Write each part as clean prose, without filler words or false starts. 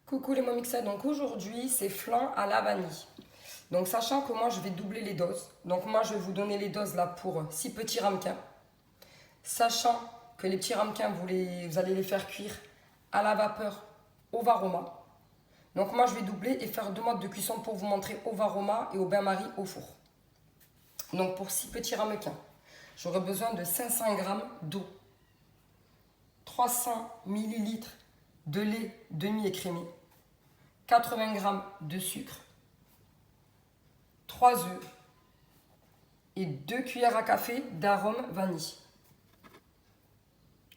Coucou les Momixas, donc aujourd'hui c'est flan à la vanille. Donc sachant que moi je vais doubler les doses, donc moi je vais vous donner les doses là pour 6 petits ramequins. Sachant que les petits ramequins vous allez les faire cuire à la vapeur au varoma. Donc moi je vais doubler et faire 2 modes de cuisson pour vous montrer au varoma et au bain-marie au four. Donc pour 6 petits ramequins, j'aurai besoin de 500 g d'eau, 300 ml de lait demi-écrémé, 80 g de sucre, 3 œufs et 2 cuillères à café d'arôme vanille.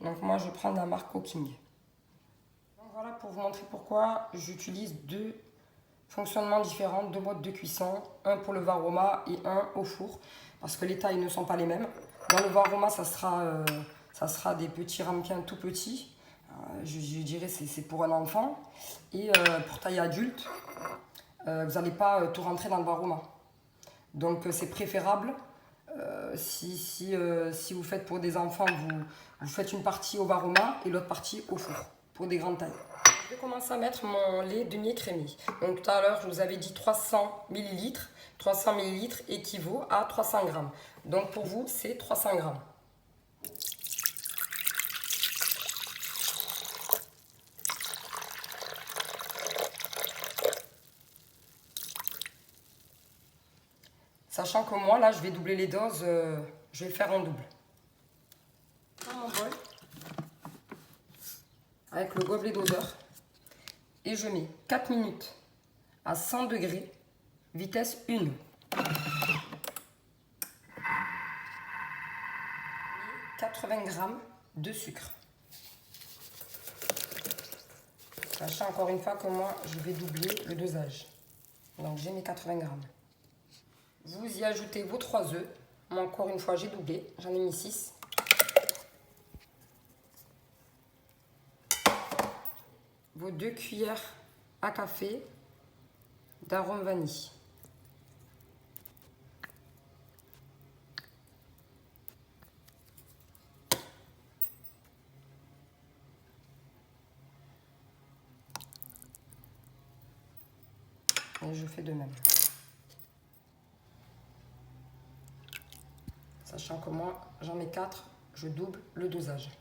Donc moi je prends la marque Cooking. Donc voilà pour vous montrer pourquoi j'utilise 2 fonctionnements différents, 2 modes de cuisson, un pour le varoma et un au four, parce que les tailles ne sont pas les mêmes. Dans le varoma ça sera des petits ramequins tout petits. Je dirais c'est pour un enfant. Et pour taille adulte, vous n'allez pas tout rentrer dans le varoma. Donc c'est préférable, si vous faites pour des enfants, vous faites une partie au varoma et l'autre partie au four, pour des grandes tailles. Je vais commencer à mettre mon lait demi-écrémé. Donc tout à l'heure, je vous avais dit 300 ml. 300 ml équivaut à 300 g. Donc pour vous, c'est 300 g. Sachant que moi, là, je vais doubler les doses, je vais faire en double. Dans mon bol, avec le gobelet doseur, et je mets 4 minutes à 100 degrés, vitesse 1. 80 g de sucre. Sachant encore une fois que moi, je vais doubler le dosage. Donc j'ai mes 80 g. Vous y ajoutez vos 3 œufs. Moi, encore une fois, j'ai doublé. J'en ai mis 6. Vos 2 cuillères à café d'arôme vanille. Et je fais de même. Sachant que moi, j'en mets 4, je double le dosage.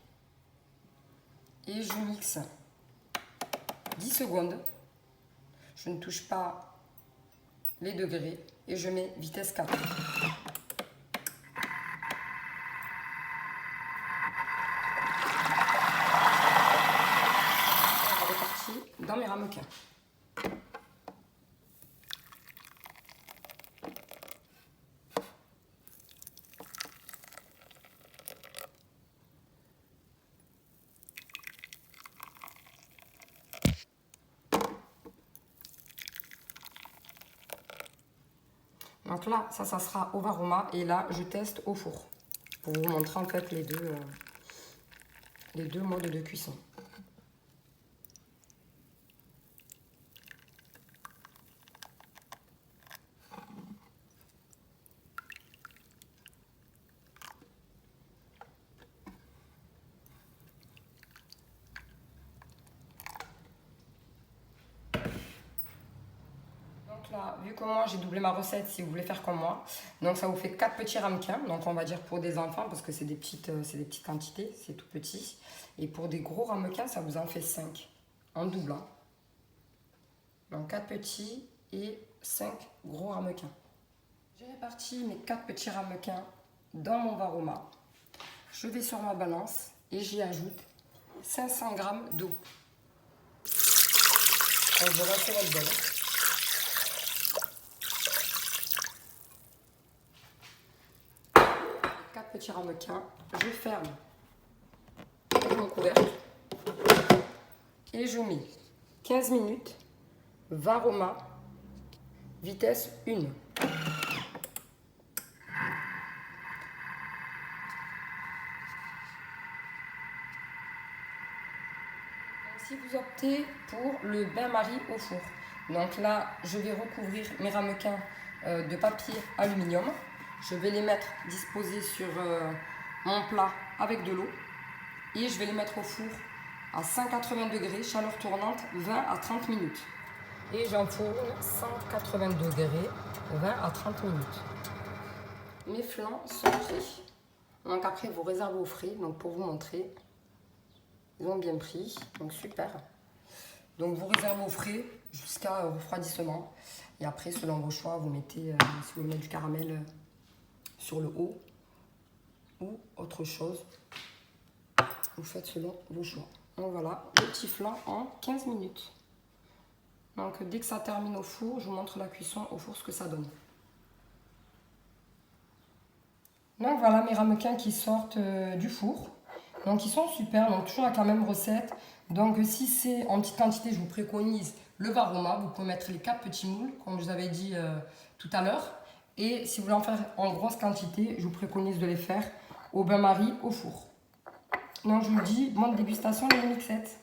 Et je mixe 10 secondes. Je ne touche pas les degrés et je mets vitesse 4. On est parti dans mes ramequins. Donc là, ça sera au varoma et là, je teste au four pour vous montrer en fait les deux modes de cuisson. Là, vu que moi j'ai doublé ma recette, si vous voulez faire comme moi, donc ça vous fait 4 petits ramequins, donc on va dire pour des enfants parce que c'est des petites quantités, c'est tout petit. Et pour des gros ramequins, ça vous en fait 5 en doublant. Donc 4 petits et 5 gros ramequins. J'ai réparti mes 4 petits ramequins dans mon varoma. Je vais sur ma balance et j'y ajoute 500 g d'eau. Donc je rince votre bol. 4 petits ramequins, je ferme mon couvercle et je mets 15 minutes, varoma, vitesse 1. Si vous optez pour le bain-marie au four, donc là je vais recouvrir mes ramequins de papier aluminium. Je vais les mettre disposés sur mon plat avec de l'eau et je vais les mettre au four à 180 degrés, chaleur tournante, 20 à 30 minutes. Et j'enfourne 180 degrés, 20 à 30 minutes. Mes flancs sont prêts. Donc après, vous réservez au frais. Donc pour vous montrer, ils ont bien pris. Donc super. Donc vous réservez au frais jusqu'à refroidissement. Et après, selon vos choix, vous mettez, si vous voulez mettre du caramel sur le haut ou autre chose. Vous faites selon vos choix. Donc voilà, le petit flan en 15 minutes. Donc dès que ça termine au four, je vous montre la cuisson au four, ce que ça donne. Donc voilà mes ramequins qui sortent du four. Donc ils sont super, donc toujours avec la même recette. Donc si c'est en petite quantité, je vous préconise le varoma. Vous pouvez mettre les 4 petits moules, comme je vous avais dit tout à l'heure. Et si vous voulez en faire en grosse quantité, je vous préconise de les faire au bain-marie au four. Donc je vous dis bonne dégustation les mixettes.